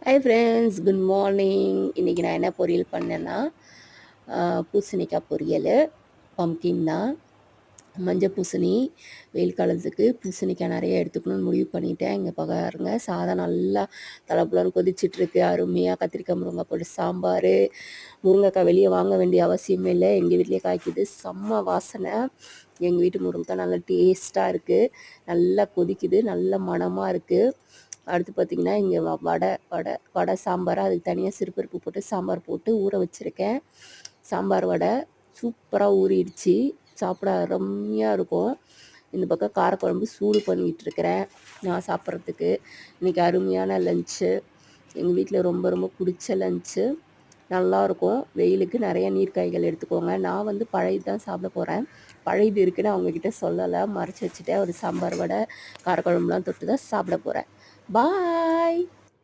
Hi friends, good morning. இன்றைக்கி நான் என்ன பொரியல் பண்ணேன்னா, பூசணிக்காய் பொரியல், பம்கின் தான். மஞ்சள் பூசணி, வெயில் காலத்துக்கு பூசணிக்காய் நிறைய எடுத்துக்கணும்னு முடிவு பண்ணிட்டேன். இங்கே பாருங்க, சாதம் நல்லா தளபுலன்னு கொதிச்சிட்ருக்கு. அருமையாக கத்திரிக்காய் முருங்காய் போட்டு சாம்பார். முருங்கைக்காய் வெளியே வாங்க வேண்டிய அவசியமே இல்லை, எங்கள் வீட்டிலேயே காய்க்குது. செம்ம வாசனை. எங்கள் வீட்டு முருங்கைக்காய் நல்லா டேஸ்ட்டாக இருக்குது, நல்லா கொதிக்குது, நல்ல மணமாக இருக்குது. அடுத்து பார்த்திங்கன்னா, இங்கே வடை சாம்பார், அதுக்கு தனியாக சிறுபருப்பு போட்டு சாம்பார் போட்டு ஊற வச்சுருக்கேன். சாம்பார் வடை சூப்பராக ஊறிடுச்சு, சாப்பிட அருமையாக இருக்கும். இந்த பக்கம் காரக்குழம்பு சூடு பண்ணிகிட்ருக்கிறேன் நான் சாப்பிட்றதுக்கு. இன்றைக்கி அருமையான லஞ்சு, எங்கள் வீட்டில் ரொம்ப ரொம்ப பிடிச்ச லஞ்சு. நல்லாயிருக்கும். வெயிலுக்கு நிறைய நீர்க்காய்கள் எடுத்துக்கோங்க. நான் வந்து பழையது தான் சாப்பிட போகிறேன். பழையது இருக்குன்னு அவங்கக்கிட்ட சொல்லலை, மறைச்சி வச்சுட்டேன். ஒரு சாம்பார் வடை காரக்குழம்புலாம் தொட்டு தான் சாப்பிட போகிறேன். பாய்.